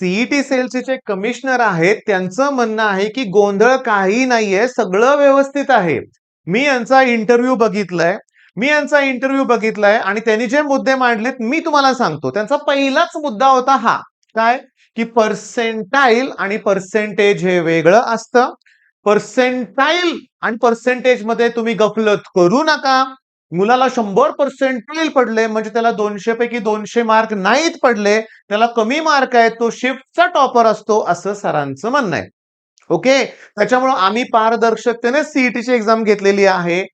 CET सेलचे जे commissioner आहेत त्यांचं म्हणणं आहे की गोंधळ काही नाहीये, सगळं व्यवस्थित आहे. मी यांचा इंटरव्ह्यू बघितलाय आणि त्यांनी जे मुद्दे मांडलेत मी तुम्हाला सांगतो. त्यांचा पहिलाच मुद्दा होता हा, काय की पर्सेंटाईल आणि पर्सेंटेज हे वेगळं असतं. पर्सेंटाईल आणि पर्सेंटेज मध्ये तुम्ही गफलत करू नका. मुलाला 100% पडले म्हणजे त्याला 200 पैकी 200 मार्क नाहीत पडले, त्याला कमी मार्क आहेत, तो शिफ्टचा टॉपर असतो, असं सरांचं म्हणणं आहे. ओके. त्याच्यामुळे आम्ही पारदर्शकतेने सीईटीची एक्झाम घेतलेली आहे.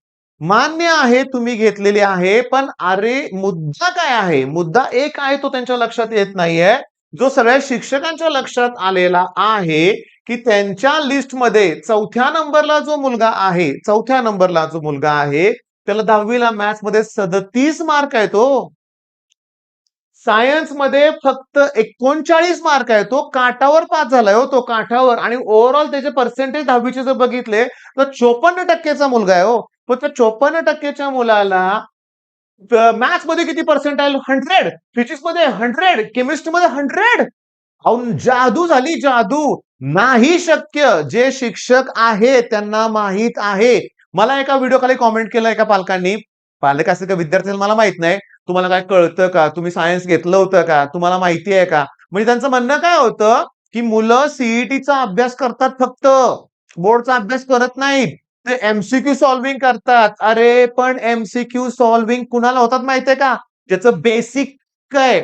मान्य आहे तुम्ही घेतलेली आहे, पण अरे मुद्दा काय आहे? मुद्दा एक आहे तो त्यांच्या लक्षात येत नाहीये, जो सगळ्या शिक्षकांच्या लक्षात आलेला आहे की त्यांच्या लिस्टमध्ये चौथ्या नंबरला जो मुलगा आहे त्याला 10वीला मॅथ्स मध्ये 37 मार्क आहे तो. सायन्स मध्ये फक्त 39 मार्क आहे, तो काठावर पास झालाय हो, तो काठावर. आणि ओव्हरऑल त्याचे पर्सेंटेज 10वीचे जर बघितले तर 54% मुलगा आहे हो. पण त्या 54%च्या मुलाला मॅथ्स मध्ये किती पर्सेंटाईल? 100, फिजिक्स मध्ये 100, केमिस्ट्री मध्ये 100. जादू झाली, जादू. नाही शक्य. जे शिक्षक आहे त्यांना माहित आहे. मला एका व्हिडिओ खाली कॉमेंट केलं एका पालकांनी, पालक असेल का विद्यार्थ्यांना मला माहित नाही, तुम्हाला काय कळतं का? तुम्ही सायन्स घेतलं होतं का? तुम्हाला माहिती आहे का? म्हणजे त्यांचं म्हणणं काय होतं की मुलं सीईटीचा अभ्यास करतात, फक्त बोर्डचा अभ्यास करत नाहीत. ते एमसीक्यू सॉल्व्हिंग करतात. अरे पण एमसीक्यू सॉल्व्हिंग कुणाला होतात माहितीये का? ज्याचं बेसिक काय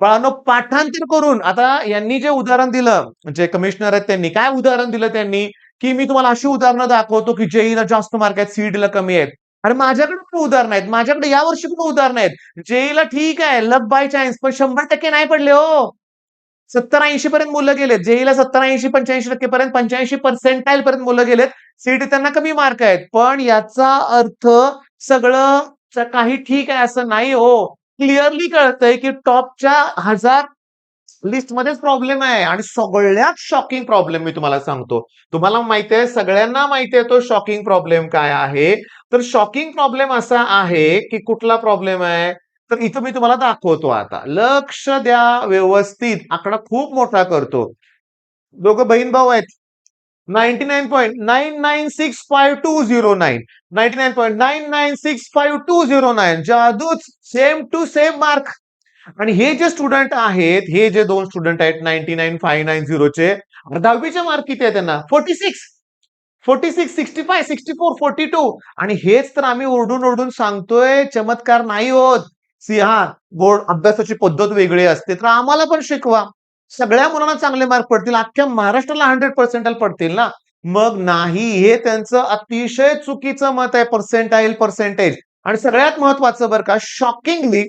बाळांनो, पाठांतर करून. आता यांनी जे उदाहरण दिलं, म्हणजे कमिशनर आहेत त्यांनी काय उदाहरण दिलं त्यांनी, की मी तुम्हाला अशी उदाहरणं दाखवतो की जेईला जास्त मार्क आहेत, सीईटीला कमी आहेत. अरे माझ्याकडे पण उदाहरण आहेत, माझ्याकडे यावर्षी पण उदाहरण आहेत. जेईला ठीक आहे, लक बाय चान्स, पण 100% नाही पडले हो. 70-80 पर्यंत मुलं गेलेत. जेईला 70-80-85% पर्यंत, 85% पर्यंत मुलं गेलेत. सीईटी त्यांना कमी मार्क आहेत. पण याचा अर्थ सगळं काही ठीक आहे असं नाही हो. क्लिअरली कळतंय की टॉपच्या 1000 लिस्ट मध्येच प्रॉब्लेम आहे. आणि सगळ्यात शॉकिंग प्रॉब्लेम मी तुम्हाला सांगतो. तुम्हाला माहिती आहे, सगळ्यांना माहिती आहे तो शॉकिंग प्रॉब्लेम काय आहे. तर शॉकिंग प्रॉब्लेम असा आहे की कुठला प्रॉब्लेम आहे, तर इथं मी तुम्हाला दाखवतो. आता लक्ष द्या व्यवस्थित, आकडा खूप मोठा करतो. दोघं बहीण भाऊ आहेत. 99.996520 99.996520 जादूच. Same to same mark. आणि हे जे स्टुडंट आहेत, हे जे दोन स्टुडंट आहेत 99,590 चे, 10वीचे मार्क किती आहे त्यांना? 46, 65, 64, 42. आणि हेच तर आम्ही ओरडून ओरडून सांगतोय, चमत्कार नाही होत. हा बोर्ड अभ्यासाची पद्धत वेगळी असते, तर आम्हाला पण शिकवा. सगळ्या मुलांना चांगले मार्क पडतील, अख्ख्या महाराष्ट्राला 100% पडतील ना. मग नाही, हे त्यांचं अतिशय चुकीचं मत आहे. पर्सेंटेज. आणि सगळ्यात महत्वाचं बरं का, शॉकिंगली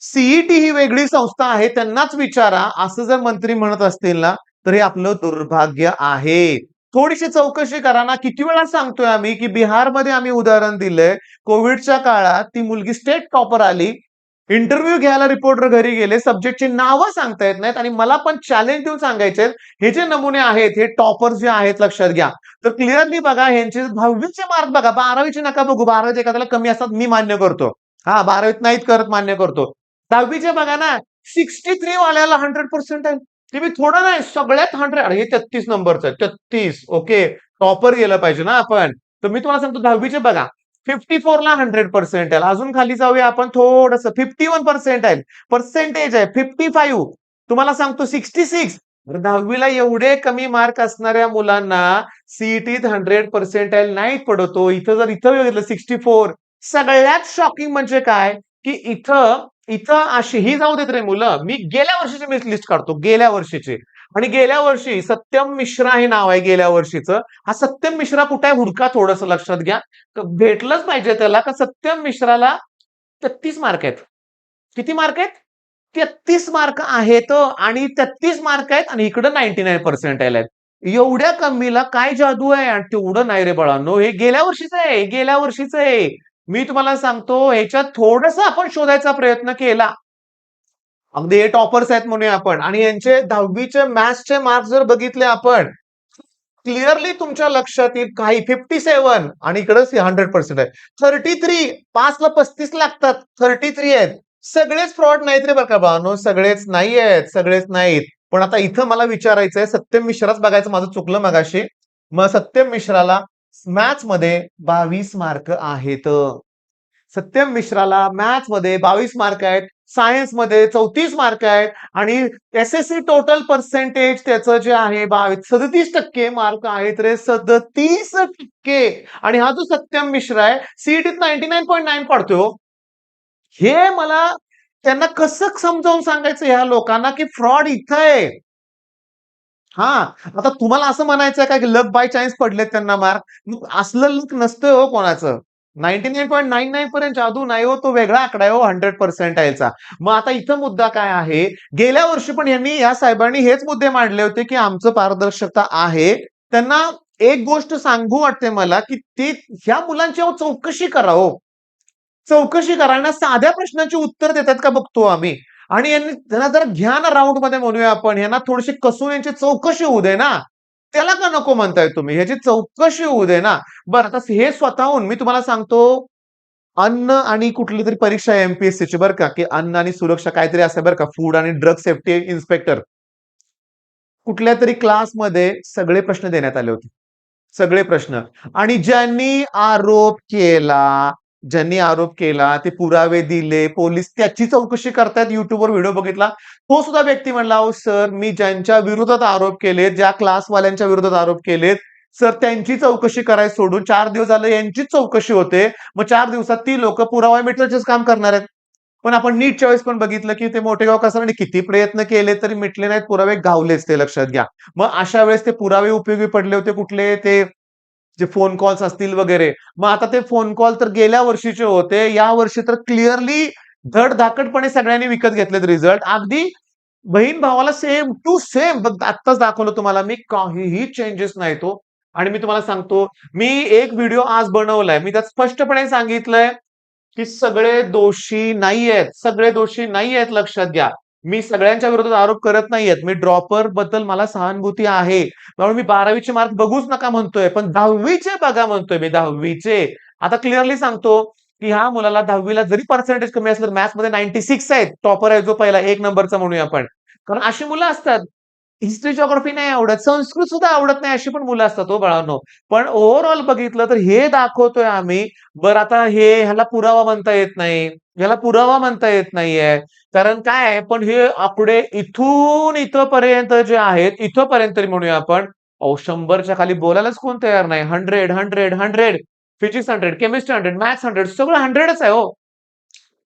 सीईटी ही वेगळी संस्था आहे, त्यांनाच विचारा, असं जर मंत्री म्हणत असतील ना, तर हे आपलं दुर्भाग्य आहे. थोडीशी चौकशी करा ना. किती वेळा सांगतोय आम्ही की बिहारमध्ये आम्ही उदाहरण दिलंय. कोविडच्या काळात ती मुलगी स्टेट टॉपर आली, इंटरव्ह्यू घ्यायला रिपोर्टर घरी गेले, सब्जेक्टची नावं सांगता येत नाहीत, आणि मला पण चॅलेंज देऊन सांगायचे हे जे नमुने आहेत, हे टॉपर जे आहेत लक्षात घ्या. तर क्लिअरली बघा, यांचे 10वीचे मार्क बघा, 12वीचे नका बघू. 12वीत एखाद्याला कमी असतात, मी मान्य करतो. हा 12वीत नाहीत करत, मान्य करतो. 10वीचे बघा ना, 63 वाल्याला 100% आहे. तुम्ही थोडं नाही, सगळ्यात 100. अरे हे 33 नंबरचं आहे, 33. ओके, टॉपर गेलं पाहिजे ना आपण. तर मी तुम्हाला सांगतो 10वीचे बघा, 54 ला 100% आहे. अजून खाली जाऊया आपण थोडंसं, 51% आहे. पर्सेंटेज आहे 55. तुम्हाला सांगतो 66. 10वीला एवढे कमी मार्क असणाऱ्या मुलांना सीईटीत 100% नाही पडतो. इथं बघितलं 64. सगळ्यात शॉकिंग म्हणजे काय, की इथं इथं अशी ही जाऊ देत रे मुलं. मी गेल्या वर्षीची मी लिस्ट काढतो, गेल्या वर्षीची. आणि गेल्या वर्षी सत्यम मिश्रा हे नाव आहे गेल्या वर्षीचं. हा सत्यम मिश्रा कुठे आहे हुडका, थोडंसं लक्षात घ्या. भेटलंच पाहिजे त्याला, का सत्यम मिश्राला 33 मार्क आहेत. किती मार्क आहेत? 33 मार्क आहेत. आणि 33 मार्क आहेत आणि इकडं 99% आहेत. एवढ्या कमीला काय जादू आहे? आणि तेवढं नाही रे बाळांनो, हे गेल्या वर्षीचं आहे, गेल्या वर्षीचं आहे. मी तुम्हाला सांगतो, ह्याच्यात थोडंसं आपण शोधायचा प्रयत्न केला, अगदी हे टॉपर्स आहेत म्हणूया आपण, आणि यांचे 10वीचे मॅथ्सचे मार्क्स जर बघितले आपण, क्लिअरली तुमच्या लक्षात येईल काही 57 आणि इकडे 100% आहे. 33, 5 ला 35 लागतात, 33 आहेत. सगळेच फ्रॉड नाहीत रे बरं का बाळांनो, सगळेच नाही आहेत, सगळेच नाहीत. पण आता इथं मला विचारायचंय, सत्यम मिश्राच बघायचं माझं चुकलं मगाशी. मग सत्यम मिश्राला मॅथ्स मध्ये 22 मार्क आहेत. सत्यम मिश्राला मॅथ्स मध्ये 22 मार्क आहेत, सायन्स मध्ये 34 मार्क आहेत आणि एसएससी टोटल पर्सेंटेज त्याचं जे आहे 37% मार्क आहेत रे, 37%. आणि हा जो सत्यम मिश्रा आहे सीईटीत 99.9 पडतोय हो. हे मला त्यांना कसं समजावून सांगायचं ह्या लोकांना की फ्रॉड इथं आहे. हा, आता तुम्हाला असं म्हणायचं आहे का की लक बाय चान्स पडलेत त्यांना मार्क? असलं लक नसतं हो कोणाचं. 99.99 पर्यंत जादू नाही हो, तो वेगळा आकडा आहे हो 100%चा. मग आता इथं मुद्दा काय आहे? गेल्या वर्षी पण यांनी या साहेबांनी हेच मुद्दे मांडले होते की आमचं पारदर्शकता आहे. त्यांना एक गोष्ट सांगू वाटते मला की ते ह्या मुलांची अहो चौकशी करा हो. चौकशी करा ना, साध्या प्रश्नांची उत्तर देतात का बघतो आम्ही. आणि यांनी त्यांना जरा घ्या ना राउंड मध्ये म्हणूया आपण, यांना थोडीशी कसून यांची चौकशी होऊ दे ना. त्याला का नको म्हणताय तुम्ही? ह्याची चौकशी होऊ दे ना. बरं, आता हे स्वतःहून मी तुम्हाला सांगतो, अन्न आणि कुठली तरी परीक्षा आहे एमपीएससीची बरं का, की अन्न आणि सुरक्षा काहीतरी असं बरं का, फूड आणि ड्रग सेफ्टी इन्स्पेक्टर. कुठल्या तरी क्लासमध्ये सगळे प्रश्न देण्यात आले होते. सगळे प्रश्न. आणि ज्यांनी आरोप केला, ते पुरावे दिले, पोलीस त्याची चौकशी करतायत. YouTubeवर व्हिडिओ बघितला. तो सुद्धा व्यक्ती म्हणला, "अहो सर, मी ज्यांच्या विरोधात आरोप केलेत, ज्या क्लासवाल्यांच्या विरोधात आरोप केलेत, सर त्यांची चौकशी करायला सोडून 4 दिवस झाले यांचीच चौकशी होते. मग 4 दिवसात ती लोकं पुरावा मिटवायचंच काम करणार आहेत." पण आपण नीटच्या वेळेस पण बघितलं, की ते मोठेगाव कसाराने किती प्रयत्न केले तरी मिटले नाहीत पुरावे, गावलेच ते लक्षात घ्या. मग अशा वेळेस ते पुरावे उपयोगी पडले होते कुठले? ते जे फोन कॉल्स असतील वगैरे. मग आता ते फोन कॉल तर गेल्या वर्षीचे होते. या वर्षी तर क्लिअरली धडधाकटपणे सगळ्यांनी विकत घेतलेत रिझल्ट. अगदी बहीण भावाला सेम टू सेम आत्ताच दाखवलं तुम्हाला मी, काहीही चेंजेस नाहीत हो. आणि मी तुम्हाला सांगतो, मी एक व्हिडिओ आज बनवलाय. मी त्यात स्पष्टपणे सांगितलंय, की सगळे दोषी नाहीयेत. सगळे दोषी नाहीयेत लक्षात घ्या. मी सगळ्यांच्या विरोधात आरोप करत नाहीयेत. मी ड्रॉपर बद्दल मला सहानुभूती आहे. त्यामुळे मी 12वीचे मार्क बघूच नका म्हणतोय, पण 10वीचे बघा म्हणतोय मी 10वीचे. आता क्लिअरली सांगतो, की ह्या मुलाला 10वीला जरी पर्सेंटेज कमी असलं, मॅथ्समध्ये 96 आहेत. टॉपर आहे जो पहिला 1 नंबरचा म्हणूया आपण. कारण अशी मुलं असतात. हिस्ट्री, जिओग्राफी नाही आवडत, संस्कृत सुद्धा आवडत नाही अशी पण मुलं असतात हो बाळांनो. पण ओव्हरऑल बघितलं तर हे दाखवतोय आम्ही. बरं, आता ह्याला पुरावा म्हणता येत नाही. ह्याला पुरावा म्हणता येत नाहीये. कारण काय आहे, पण हे आकडे इथून इथपर्यंत जे आहेत, इथपर्यंत तरी म्हणूया आपण, अहो 100च्या खाली बोलायलाच कोण तयार नाही. 100, 100, 100, फिजिक्स 100, केमिस्ट्री 100, मॅथ्स 100 सगळं 100च आहे हो.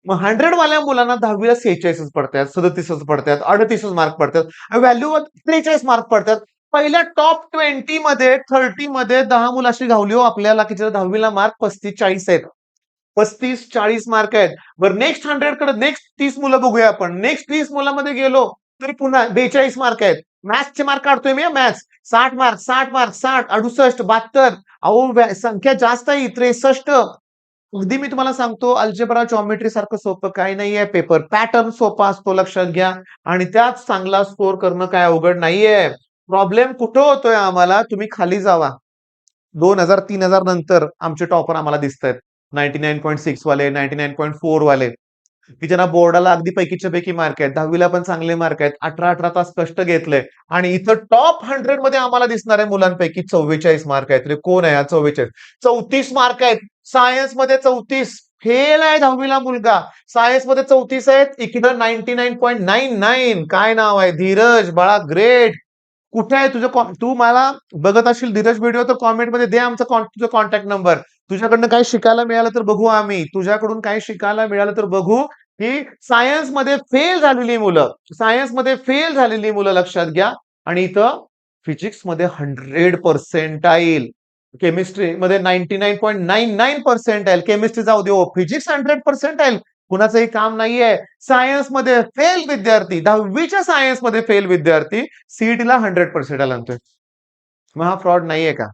मग 100 वाल्या मुलांना 10वीला 46च पडतात, 37च पडतात, 38च मार्क पडतात. व्हॅल्यूवर 43 मार्क पडतात. पहिल्या टॉप 20 मध्ये, 30 मध्ये 10 मुलं अशी घावली हो आपल्याला, की ज्याला 10वीला मार्क 35-40 आहेत. 35-40 मार्क आहेत. बरं, नेक्स्ट 100 कडे नेक्स्ट 30 मुलं बघूया आपण. नेक्स्ट 30 मुलांमध्ये गेलो, तरी पुन्हा 42 मार्क आहेत. मॅथ्सचे मार्क काढतोय मी मॅथ्स. 60 mark, 60 mark, 60, 68, 72. अहो संख्या जास्त आहे 63. अगदी मी तुम्हाला सांगतो, अल्जेब्रा जॉमेट्री सारखं सोपं काही नाहीये. पेपर पॅटर्न सोपा असतो लक्षात घ्या. आणि त्यात चांगला स्कोर करणं काय अवघड नाहीये. प्रॉब्लेम कुठं होतोय आम्हाला? तुम्ही खाली जावा. 2000-3000 नंतर आमचे टॉपर आम्हाला दिसतायत. 99.6 वाले, 99.4 वाले, की ज्यांना बोर्डाला अगदी पैकीच्या पैकी मार्क आहेत. 10वीला पण चांगले मार्क आहेत. 18-18 तास कष्ट घेतलंय. आणि इथं टॉप 100 मध्ये आम्हाला दिसणाऱ्या मुलांपैकी 44 मार्क आहेत. रे कोण आहे हा 44? 34 मार्क आहेत. सायन्समध्ये 34. फेल आहे 10वीला मुलगा. सायन्समध्ये 34 आहेत. इकडं 99.99. काय नाव आहे? धीरज बाळा, ग्रेट. कुठे आहे तुझं? तू मला बघत असशील धीरज व्हिडिओ, तर कॉमेंटमध्ये दे आमचा तुझा कॉन्टॅक्ट नंबर. तुझ्याकडनं काही शिकायला मिळालं तर बघू आम्ही. तुझ्याकडून काही शिकायला मिळालं तर बघू, की सायन्समध्ये फेल झालेली मुलं, सायन्समध्ये फेल झालेली मुलं लक्षात घ्या. आणि इथं फिजिक्समध्ये 100 पर्सेंटाईल, केमिस्ट्रीमध्ये 99.99 पर्सेंटाईल. केमिस्ट्री जाऊ दे, फिजिक्स 100 पर्सेंटाईल. कुणाचंही काम नाहीये. सायन्समध्ये फेल विद्यार्थी, 10वीच्या सायन्समध्ये फेल विद्यार्थी सीईटीला 100% आणतोय. मग हा फ्रॉड नाहीये का?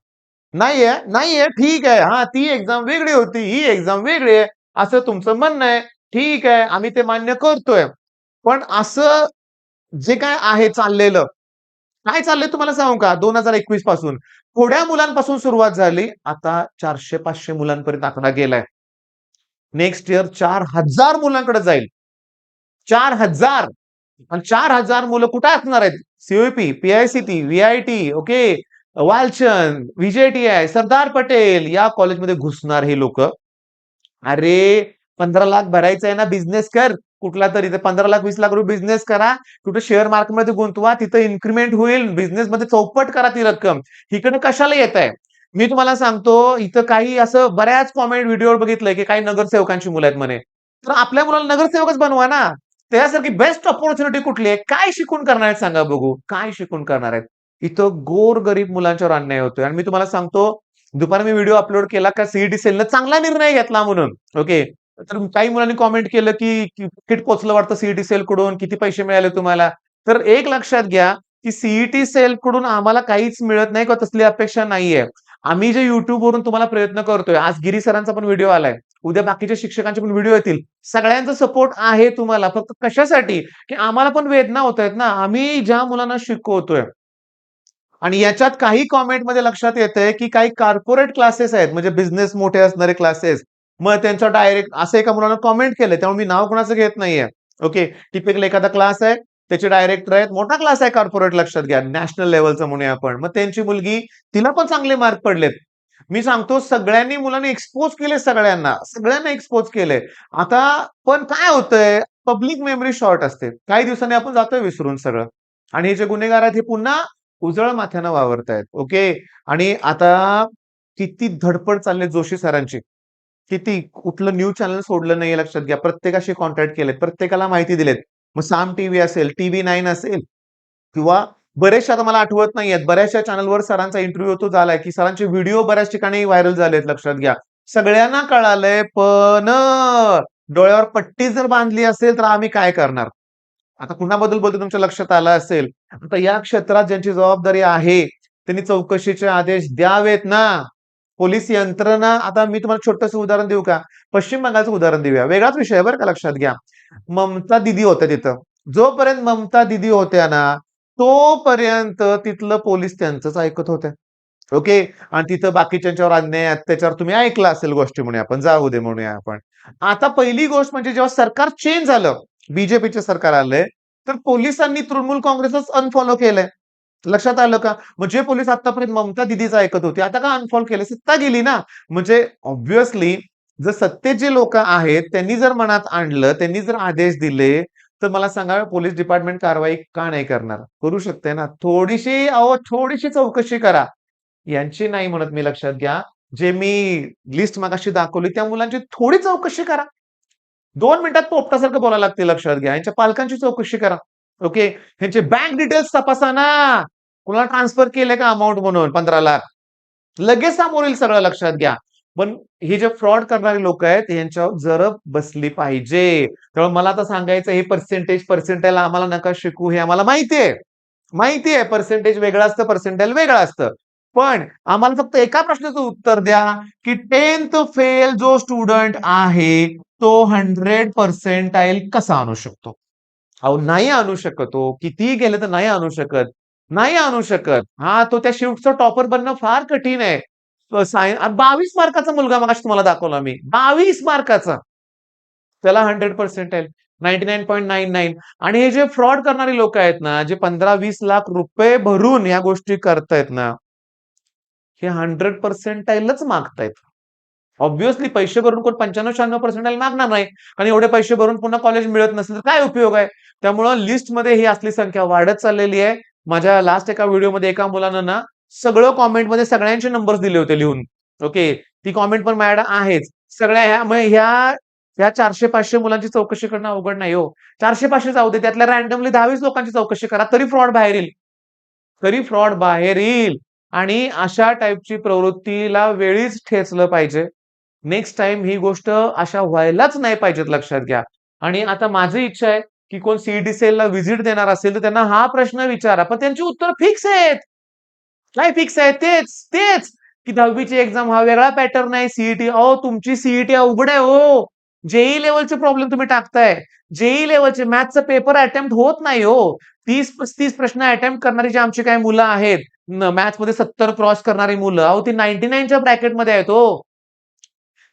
नाहीये, नाहीये. ठीक आहे. हा, ती एक्झाम वेगळी होती, ही एक्झाम वेगळी आहे. असं तुमचं म्हणणं आहे. ठीक आहे, आम्ही ते मान्य करतोय. पण असं जे काय आहे चाललेलं, काय चाललंय तुम्हाला सांगू का? 2021 पासून थोड्या मुलांपासून सुरुवात झाली. आता 400-500 मुलांपर्यंत आकडा गेलाय. नेक्स्ट इयर 4000 मुलांकडे जाईल. 4000. आणि 4000 मुलं कुठे असणार आहेत? COP, PICT, VIT, okay, Walchand, VJTI, Sardar Patel या कॉलेजमध्ये घुसणार हे लोक. अरे 15 लाख भरायचं आहे ना, बिझनेस कर कुठला तरी, 15 लाख 20 लाख रुपये बिझनेस करा, कुठे शेअर मार्केटमध्ये गुंतवा, तिथं इन्क्रीमेंट होईल, बिझनेस मध्ये चौपट करा ती रक्कम. इकडे कशाला येत आहे? मी तुम्हाला सांगतो, इथं काही असं बऱ्याच कॉमेंट व्हिडिओवर बघितलंय की काही नगरसेवकांची मुलं आहेत म्हणे. तर आपल्या मुलाला नगरसेवकच बनवा ना. त्यासारखी बेस्ट ऑपॉर्च्युनिटी कुठली आहे? काय शिकून करणार आहेत सांगा बघू? काय शिकून करणार आहेत? इथं गोरगरीब मुलांच्यावर अन्याय होतोय. आणि मी तुम्हाला सांगतो, दुपारी मी व्हिडिओ अपलोड केला का सीईटी सेलनं चांगला निर्णय घेतला म्हणून. ओके. तर काही मुलांनी कॉमेंट केलं की तिकीट पोचलं वाटतं सीईटी सेल कडून, किती पैसे मिळाले तुम्हाला? तर एक लक्षात घ्या की सीईटी सेल कडून आम्हाला काहीच मिळत नाही किंवा तसली अपेक्षा नाहीये. आम्ही जे YouTube वरून तुम्हाला प्रयत्न करतोय, आज गिरी सरांचा पण व्हिडिओ आलाय. उद्या बाकीच्या शिक्षकांचे पण व्हिडिओ येतील. सगळ्यांचा सपोर्ट आहे तुम्हाला. फक्त कशासाठी? की आम्हाला पण वेदना होतायत ना. आम्ही ज्या मुलांना शिकवतोय आणि याच्यात काही कॉमेंटमध्ये लक्षात येतंय, की काही कॉर्पोरेट क्लासेस आहेत, म्हणजे बिझनेस मोठे असणारे क्लासेस. मग त्यांच्या डायरेक्ट असं एका मुलानं कॉमेंट केलंय, त्यामुळे मी नाव कोणाचं घेत नाहीये. ओके. टिपिकल एखादा क्लास आहे, त्याचे डायरेक्टर आहेत, मोठा क्लास आहे कॉर्पोरेट लक्षात घ्या, नॅशनल लेव्हलचा म्हणूया आपण. मग त्यांची मुलगी, तिला पण चांगले मार्क पडलेत. मी सांगतो सगळ्यांनी मुलांनी एक्सपोज केले सगळ्यांना, सगळ्यांना एक्सपोज केलंय. आता पण काय होतंय, पब्लिक मेमरी शॉर्ट असते. काही दिवसांनी आपण जातोय विसरून सगळं. आणि हे जे गुन्हेगार आहेत हे पुन्हा उजळ माथ्यानं वावरतायत. ओके. आणि आता किती धडपड चालली जोशी सरांची. किती कुठलं न्यूज चॅनल सोडलं नाहीये लक्षात घ्या. प्रत्येकाशी कॉन्टॅक्ट केलेत, प्रत्येकाला माहिती दिलेत. मग साम टीव्ही असेल, टीव्ही 9 असेल किंवा बरेचशे, आता मला आठवत नाहीयेत, बऱ्याचशा चॅनलवर सरांचा इंटरव्ह्यू तो झालाय, की सरांचे व्हिडिओ बऱ्याच ठिकाणी व्हायरल झालेत लक्षात घ्या. सगळ्यांना कळालंय, पण डोळ्यावर पट्टी जर बांधली असेल तर आम्ही काय करणार? आता कुणाबद्दल बोलतो तुमच्या लक्षात आलं असेल. आता या क्षेत्रात ज्यांची जबाबदारी आहे, त्यांनी चौकशीचे आदेश द्यावेत ना. पोलीस यंत्रणा, आता मी तुम्हाला छोटंसं उदाहरण देऊ का? पश्चिम बंगालचं उदाहरण देऊया. वेगळाच विषय आहे बरं का, लक्षात घ्या. ममता दीदी होत्या तिथं. जोपर्यंत ममता दीदी होत्या ना, तोपर्यंत तिथलं पोलीस त्यांचंच ऐकत होते. ओके. आणि तिथं बाकीच्यांच्यावर अन्याय, अत्याचार तुम्ही ऐकला असेल गोष्टी म्हणूया आपण, जाऊ दे म्हणूया आपण. आता पहिली गोष्ट म्हणजे जेव्हा सरकार चेंज झालं, बीजेपीचे सरकार आलंय, तर पोलिसांनी तृणमूल काँग्रेसच अनफॉलो केलंय. लक्षात आलं का? मग जे पोलीस आतापर्यंत ममता दीदीचं ऐकत होते, आता का अनफॉलो केलं? सत्ता गेली ना. म्हणजे ऑब्व्हियसली जर सत्तेत जे लोक आहेत, त्यांनी जर मनात आणलं, त्यांनी जर आदेश दिले, तर मला सांगा पोलीस डिपार्टमेंट कारवाई का नाही करणार? करू शकते ना. थोडीशी, अहो थोडीशी चौकशी करा. यांची नाही म्हणत मी, लक्षात घ्या. जे मी लिस्ट मगाशी दाखवली त्या मुलांची थोडी चौकशी करा. 2 मिनिटात पोपटासारखं बोलायला लागते, लक्षात घ्या. यांच्या पालकांची चौकशी करा. ओके. ह्यांचे बँक डिटेल्स तपासा ना. कुणाला ट्रान्सफर केले का अमाउंट म्हणून 15 लाख? लगेच समोर येईल सगळं, लक्षात घ्या. पण हे जे फ्रॉड करणारे लोक आहेत यांच्यावर जरब बसली पाहिजे. त्यामुळे मला आता सांगायचं, हे पर्सेंटाईल आम्हाला नका शिकू, हे आम्हाला माहितीये. माहितीये पर्सेंटेज वेगळं असतं, पर्सेंटाईल वेगळं असतं. पण आम्हाला फक्त एका प्रश्नाचं उत्तर द्या, की 10th फेल जो स्टुडंट आहे, तो 100 पर्सेंटाईल कसा आणू शकतो? अहो नाही आणू शकत हो. कितीही केलं तर नाही आणू शकत. नाही आणू शकत. हां, तो त्या शिफ्टचा टॉपर बनणं फार कठीण आहे. 22 मार्काचा मुलगा मगाशी तुम्हाला दाखवला मी. 22 मार्काचा. त्याला 100 पर्सेंटाईल, 99.99. आणि हे जे फ्रॉड करणारी लोक आहेत ना, जे 15-20 लाख रुपये भरून या गोष्टी करतायत ना, हे 100 पर्सेंटाईलच मागतायत. ऑब्व्हियसली पैसे भरून कोण 95-96 पर्सेंटाईल मागणार नाही. आणि एवढे पैसे भरून पुन्हा कॉलेज मिळत नसेल तर काय उपयोग आहे? त्यामुळं लिस्टमध्ये ही असली संख्या वाढत चाललेली आहे. माझ्या लास्ट एका व्हिडिओमध्ये एका मुलानं ना सगळं कॉमेंटमध्ये सगळ्यांचे नंबर्स दिले होते लिहून. ओके. ती कॉमेंट पण माझ्याकडे आहेच. सगळ्या ह्या मग ह्या 400-500 मुलांची चौकशी करणं अवघड नाही हो. 400-500 जाऊ दे, त्यातल्या रँडमली 10-20 लोकांची चौकशी करा, तरी फ्रॉड बाहेर येईल. तरी फ्रॉड बाहेर येईल. आणि अशा टाइपची प्रवृत्तीला वेळीच ठेचलं पाहिजे. नेक्स्ट टाइम ही गोष्ट अशा व्हायलाच नाही पाहिजेत, लक्षात घ्या. आणि आता माझी इच्छा आहे, की कोण सीईटी सेलला व्हिजिट देणार असेल तर त्यांना हा प्रश्न विचारा. पण त्यांची उत्तर फिक्स आहेत. काय फिक्स आहे? तेच, तेच, की 10वी एक्झाम हा वेगळा पॅटर्न आहे, सीईटी. अहो तुमची सीईटी अवघड आहे हो. जेईई लेव्हलचे प्रॉब्लेम तुम्ही टाकताय. जेईई लेव्हलचे मॅथ्सचा पेपर अटेम्प्ट होत नाही हो. 30-35 प्रश्न अटेम्प्ट करणारी जी आमची काही मुलं आहेत, मॅथ्समध्ये 70 क्रॉस करणारी मुलं, अहो ती 99च्या ब्रॅकेटमध्ये आहेत हो.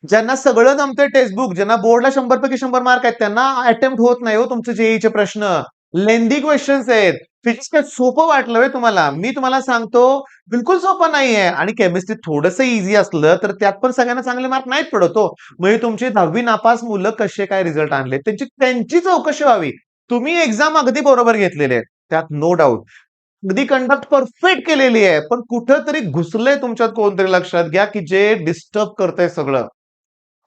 ज्यांना सगळं जमतंय टेक्स्टबुक, ज्यांना बोर्डला 100 पैकी 100 मार्क आहेत, त्यांना अटेम्प्ट होत नाही हो तुमचे जेईईचे प्रश्न. लेंदी क्वेश्चन्स आहेत. फिजिक्स काय सोपं वाटलं व्हय तुम्हाला? मी तुम्हाला सांगतो बिलकुल सोपं नाहीये आणि केमिस्ट्री थोडंसं ईझी असलं तर त्यात पण सगळ्यांना चांगले मार्क नाहीत पडत हो. म्हणजे तुमची 10वी नापास मुलं कसे काय रिझल्ट आणले त्यांची चौकशी व्हावी. तुम्ही एक्झाम अगदी बरोबर घेतलेले आहेत. त्यात नो डाउट. अगदी कंडक्ट परफेक्ट केलेली आहे. पण कुठेतरी घुसलंय तुमच्यात कोणतरी लक्षात घ्या, की जे डिस्टर्ब करतंय सगळं.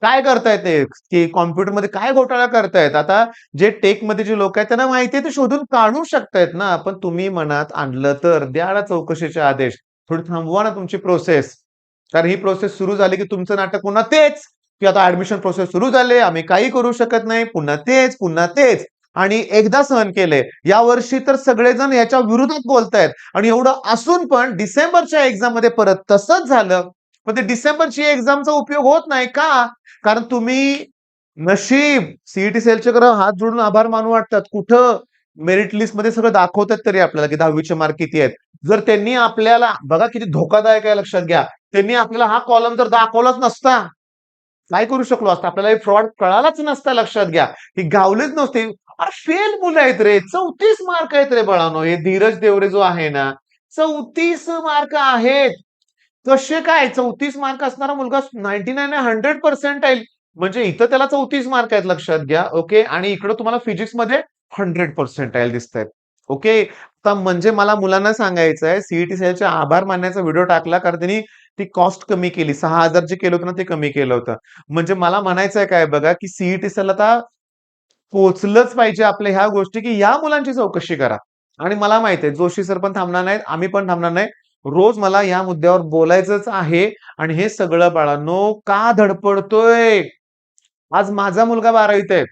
काय करतायत ते, की कॉम्प्युटरमध्ये काय घोटाळा करतायत? आता जे टेकमध्ये जे लोक आहेत त्यांना माहिती आहे ते शोधून काढू शकतायत ना. पण तुम्ही मनात आणलं तर द्या ना चौकशीचे आदेश. थोडी थांबवा ना तुमची प्रोसेस. कारण ही प्रोसेस सुरू झाली की तुमचं नाटक पुन्हा तेच, की आता ऍडमिशन प्रोसेस सुरू झाले, आम्ही काही करू शकत नाही. पुन्हा तेच, पुन्हा तेच. आणि एकदा सहन केले. यावर्षी तर सगळेजण याच्या विरोधात बोलतायत आणि एवढं असून पण डिसेंबरच्या एक्झाममध्ये परत तसंच झालं. पण ते डिसेंबरची एक्झामचा उपयोग होत नाही का? कारण तुम्ही नशीब सीईटी सेलचे खरं हात जोडून आभार मानू वाटतात. कुठं मेरिट लिस्टमध्ये सगळं दाखवतात तरी आपल्याला, की 10वी चे मार्क किती आहेत. जर त्यांनी आपल्याला बघा किती धोकादायक आहे लक्षात घ्या. त्यांनी आपल्याला हा कॉलम जर दाखवलाच नसता, काय करू शकलो असतो? आपल्याला हे फ्रॉड कळालाच नसता लक्षात घ्या. ही गावलेच नसते. अरे फेल मुलं आहेत रे. 34 मार्क आहेत रे बाळांनो. हे धीरज देवरे जो आहे ना, 34 मार्क आहेत. कसे काय 34 मार्क असणारा मुलगा 99 100 पर्सेंटाईल म्हणजे इथं त्याला 34 मार्क आहेत लक्षात घ्या. ओके. आणि इकडं तुम्हाला फिजिक्समध्ये 100 पर्सेंटाईल दिसतायत. ओके. आता म्हणजे मला मुलांना सांगायचं आहे सीईटी सेलचे आभार मानण्याचा व्हिडिओ टाकला कारण त्यांनी ती कॉस्ट कमी केली. 6,000 जे केलं होतं ना ते कमी केलं होतं. म्हणजे मला म्हणायचं आहे काय बघा, की सीईटी सेल आता पोहोचलंच पाहिजे आपल्या ह्या गोष्टी, की या मुलांची चौकशी करा. आणि मला माहिती आहे जोशी सर पण थांबणार नाहीत, आम्ही पण थांबणार नाही. रोज मला या मुद्द्यावर बोलायचंच आहे आणि हे सगळं बाळांनो का धडपडतोय? आज माझा मुलगा 12वीत आहे.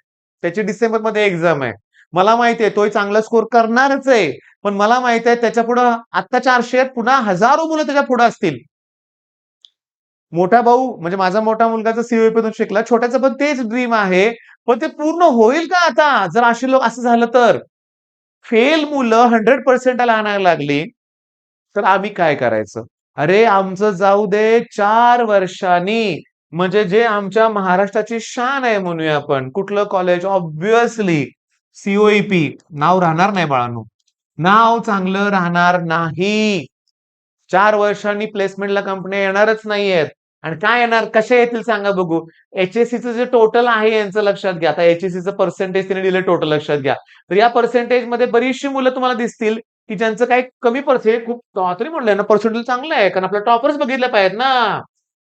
त्याची डिसेंबरमध्ये एक्झाम आहे. मला माहिती आहे तोही चांगला स्कोर करणारच आहे. पण मला माहिती आहे त्याच्यापुढं आत्ता 400 आहेत, पुन्हा हजारो मुलं त्याच्या पुढे असतील. मोठा भाऊ म्हणजे माझा मोठा मुलगा तर सीईपीतून शिकला. छोट्याचं पण तेच ड्रीम आहे. पण ते पूर्ण होईल का आता? जर अशी लोक असं झालं तर? फेल मुलं 100% आणायला लागली, तर आम्ही काय करायचं? अरे आमचं जाऊ दे 4 वर्षांनी. म्हणजे जे आमच्या महाराष्ट्राची शान आहे म्हणूया आपण. कुठलं कॉलेज? Obviously COEP. नाव राहणार नाही बाळांनो. नाव चांगलं राहणार नाही. 4 वर्षांनी प्लेसमेंटला कंपन्या येणारच नाहीयेत. आणि काय येणार? कशा येतील सांगा बघू? एचएससीचं जे टोटल आहे यांचं लक्षात घ्या. आता एचएससीचं पर्सेंटेज त्यांनी दिलं टोटल लक्षात घ्या. तर या पर्सेंटेजमध्ये बरीचशी मुलं तुम्हाला दिसतील, की ज्यांचं काही कमी पर्सेंट खूप तरी म्हणलंय ना पर्सेंटेज चांगलं आहे. कारण आपल्या टॉपर्स बघितले पाहिजेत ना.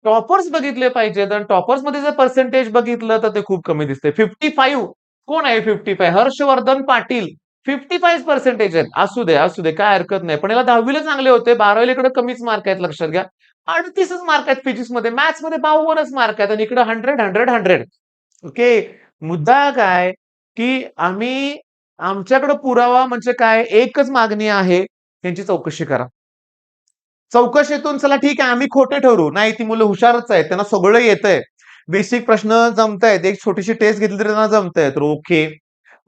टॉपर्स बघितले पाहिजेत आणि टॉपर्समध्ये जर पर्सेंटेज बघितलं तर ते खूप कमी दिसतंय. 55 कोण आहे 55? हर्षवर्धन पाटील. 55 पर्सेंटेज आहेत. असू दे, असू दे. काय हरकत नाही. पण याला 10वी चांगले होते. 12वी इकडे कमीच मार्क आहेत लक्षात घ्या. 38च मार्क आहेत फिजिक्समध्ये. मॅथ्समध्ये 52च मार्क आहेत आणि इकडे 100, 100, 100. ओके. मुद्दा काय, की आमच्याकडे पुरावा म्हणजे काय एकच मागणी आहे, त्यांची चौकशी करा. चौकशीतून चला ठीक आहे आम्ही खोटे ठरू. नाही ती मुलं हुशारच आहेत. त्यांना सगळं येतंय. बेसिक प्रश्न जमतायत. एक छोटीशी टेस्ट घेतली तरी त्यांना जमतंय. तर ओके.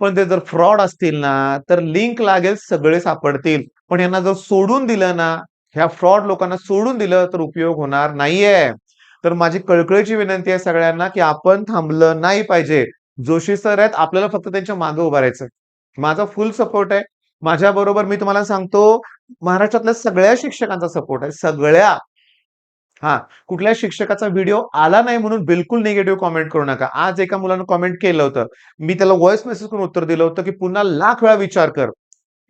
पण ते जर फ्रॉड असतील ना, तर लिंक लागेल सगळे सापडतील. पण यांना जर सोडून दिलं ना, ह्या फ्रॉड लोकांना सोडून दिलं तर उपयोग होणार नाहीये. तर माझी कळकळीची विनंती आहे सगळ्यांना, की आपण थांबलं नाही पाहिजे. जोशी सर आहेत, आपल्याला फक्त त्यांच्या मागे उभं राहायचं. माझा फुल सपोर्ट आहे. माझ्याबरोबर मी तुम्हाला सांगतो, महाराष्ट्रातल्या सगळ्या शिक्षकांचा सपोर्ट आहे. सगळ्या. हां, कुठल्या शिक्षकाचा व्हिडिओ आला नाही म्हणून बिलकुल निगेटिव्ह कॉमेंट करू नका. आज एका मुलानं कॉमेंट केलं होतं. मी त्याला व्हॉइस मेसेज करून उत्तर दिलं होतं, की पुन्हा लाख वेळा विचार कर,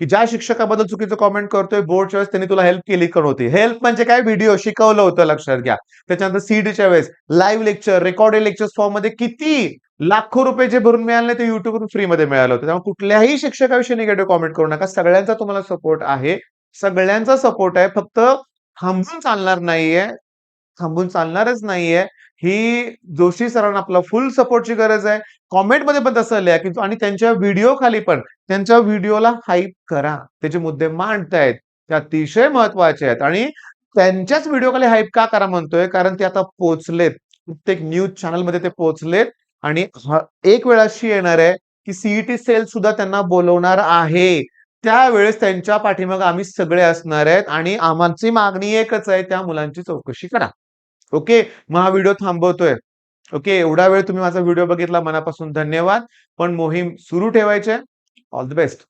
की ज्या शिक्षकाबद्दल चुकीचं कॉमेंट करतोय बोर्डच्या वेळेस त्यांनी तुला हेल्प केली का नव्हती? हेल्प म्हणजे काय व्हिडिओ शिकवलं होतं लक्षात घ्या. त्याच्यानंतर सीईटीच्या वेळेस लाईव्ह लेक्चर, रेकॉर्डेड लेक्चर्स फॉर्ममध्ये किती लाखो रुपये जे भरून मिळाले नाही ते YouTubeवरून फ्रीमध्ये मिळालं होतं. त्यामुळे कुठल्याही शिक्षकाविषयी निगेटिव्ह कॉमेंट करू नका. सगळ्यांचा तुम्हाला सपोर्ट आहे. सगळ्यांचा सपोर्ट आहे. फक्त थांबून चालणार नाहीये. थांबून चालणारच नाहीये. ही जोशी सरांना आपला फुल सपोर्टची गरज आहे. कॉमेंटमध्ये पण तसं लिहा, की आणि त्यांच्या व्हिडिओ खाली पण त्यांच्या व्हिडिओला हाइप करा. त्याचे मुद्दे मांडतायत. ते अतिशय महत्वाचे आहेत आणि त्यांच्याच व्हिडिओ खाली हाइप का करा म्हणतोय? कारण ते आता पोहोचलेत. प्रत्येक न्यूज चॅनलमध्ये ते पोहोचलेत आणि एक वेळ अशी येणार आहे, की सीईटी सेल सुद्धा त्यांना बोलवणार आहे. त्यावेळेस त्यांच्या पाठीमागे आम्ही सगळे असणार आहेत आणि आमची मागणी एकच आहे, त्या मुलांची चौकशी करा. ओके. मग हा व्हिडिओ थांबवतोय. ओके. एवढा वेळ तुम्ही माझा व्हिडिओ बघितला मनापासून धन्यवाद. पण मोहीम सुरू ठेवायची आहे. All the best.